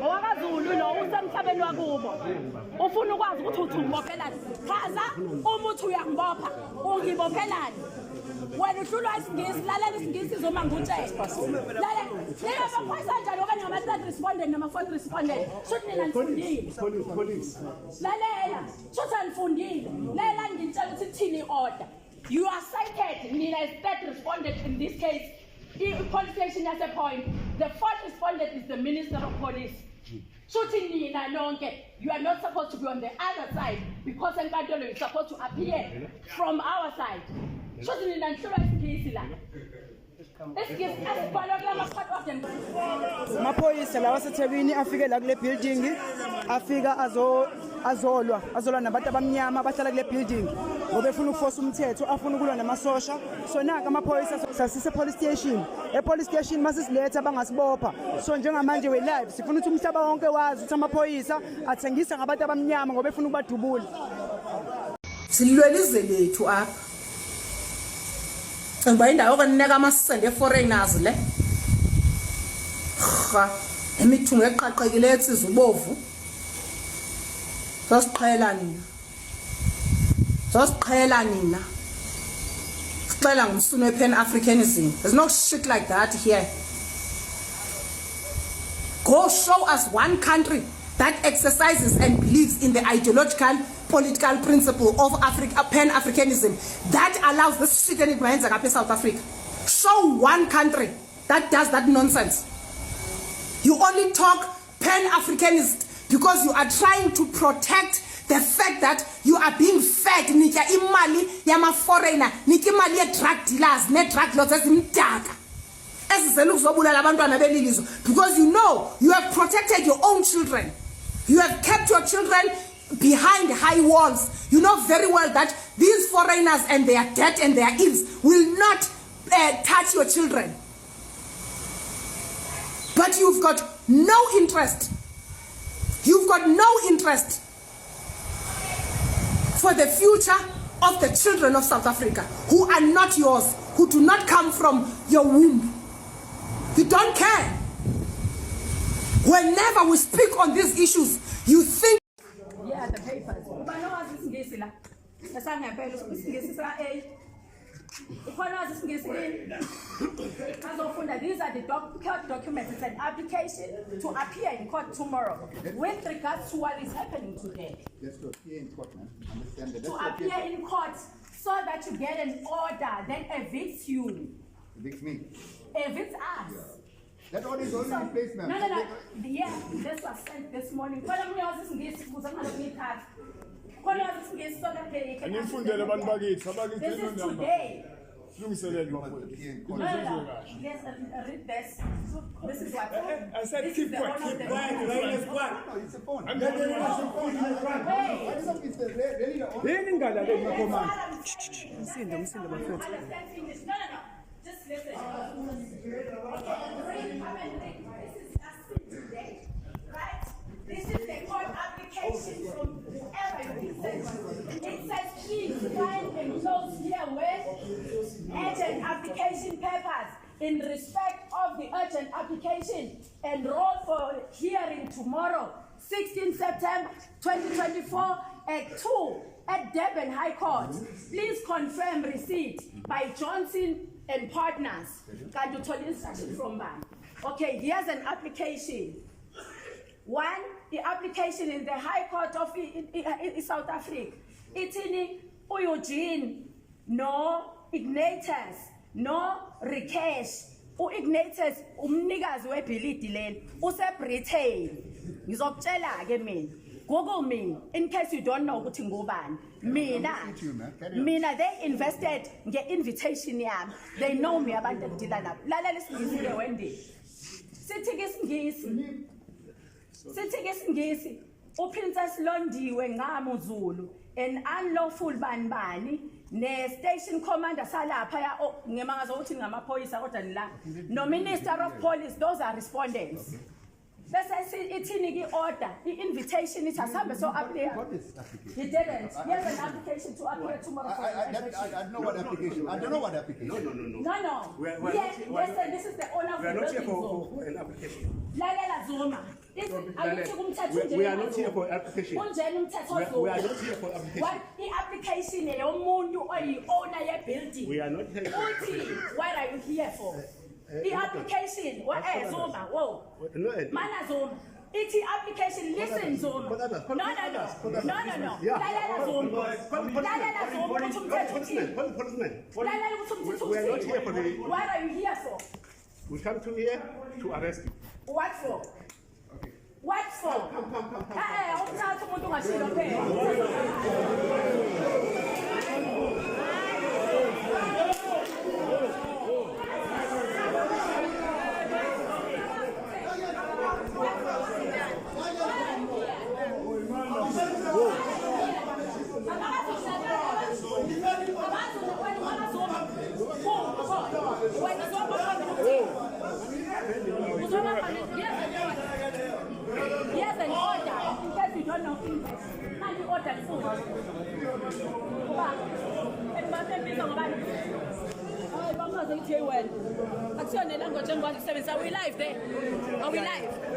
owakaZulu lo usemhlabeni wakubo ufuna ukwazi ukuthi uthi ubophelani chaza uma uthi uyangibopha ungibophelani wena uhlulwa isingisi lalela isingisi izoma ngutshela lalela nina baphoyisa kanjani okanye ngama-third respondent nama-fourth respondent shothi nina nifundile lalela shothi anifundile lalela ngitshela ukuthi thini i-order you are cited nina as third respondent in this case police station as a point. The fourth respondent is the Minister of Police. Shooting Nina Nonke, you are not supposed to be on the other side because Nkandolo is supposed to appear from our side. Shooting Nina Maphoyisa lawa seThekwini afike la kule building afika azolwa nabantu abamnyama abahlala kule building ngoba efuna ukuforce umthetho afuna ukulwa namasosha so naka amaphoyisa sasise police station police station masisiletha bangasibopha so njengamanje we live sifuna ukuthi umhlaba wonke wazi ukuthi amaphoyisa athengisa ngabantu abamnyama ngoba efuna ukubadubula silwelize lethu apha ngoba indawo okuneka amasende foreigners le emithungu eqaqekile etsiza ubovu sasiqhela nina sixela ngumsunu wepan Africanism. There's no shit like that here. Go show us one country that exercises and believes in the ideological political principle of pan-Africanism that allows this shit in South Africa. Show one country that does that nonsense. You only talk pan-Africanist because you are trying to protect the fact that you are being fed nika imali yama foreigner, nika imali ye drug dealers, ne drug lords ezimdaka. Esizela ukuzobulala abantwana belilizwe because you know you have protected your own children. You have kept your children behind high walls. You know very well that these foreigners and their debt and their ills will not touch your children. But you've got no interest. You've got no interest for the future of the children of South Africa who are not yours, who do not come from your womb. You don't care. Whenever we speak on these issues, you think. Yeah, the papers. These are the court documents. It's an application to appear in court tomorrow with regards to what is happening today. Yes, to appear in court, man. Understand that. To appear in court so that you get an order that evicts you. Evicts me. Evicts us. Yeah. That order is already in place, ma'am. No. Yeah, this was sent this morning. This is today. No. Yes, read this. This is what I said keep quiet. No, it's a phone. Wait. It's really the order. No. Just listen. This is the court application from whoever it says. It says please find enclosed here with urgent application papers in respect of the urgent application enroll for hearing tomorrow, 16 September 2024 at 2 at Durban High Court. Please confirm receipt by Johnson and Partners. Can you tell instruction from man? Okay, here's an application. One, the application in the High Court of South Africa. It's in Eugene, no Ignatius, no Rikesh. Ignatius, umnikazi webhilidi leli, useBritain. Ngizokutshela ke mina. Google me in case you don't know ukuthi ngubani. Mina they invested nge-invitation yami. They know me abantu engidila nabo. Lalela isingisi ke Wendy. Sithi ke isingisi uPrincess Londiwe ngaMuzulu an unlawful bani ne station commander salapha ya ngemangazo ukuthi ngamaphoyisa kodwa nila no minister of police, those are respondents. Bese ithini ki order i-invitation ithi asambe so appear. He didn't. Here's an application to appear tomorrow. I don't know what application. I don't know what application. No. Yes, this is the owner of the building. We are not here for an application. Lalela Zuma. We are not here for application. Unjani umthetho We are not here for application. What i-application yomuntu oyi-owner ye-building? We are not here for Uthi, what are you here for? I-application, Zuma, whoa. No, Mana Zuma. It's the application. Listen, Zuma. No. Lalela Zuma. Lalela Zuma. policeman. Lalela ukuthi We are not here for the. What are you here for? We come to here to arrest you. What for? What for? Umthatha umuntu ungashilo phela. Yes, an order. In case you don't know English, and you order food. Are we live there? Are we live?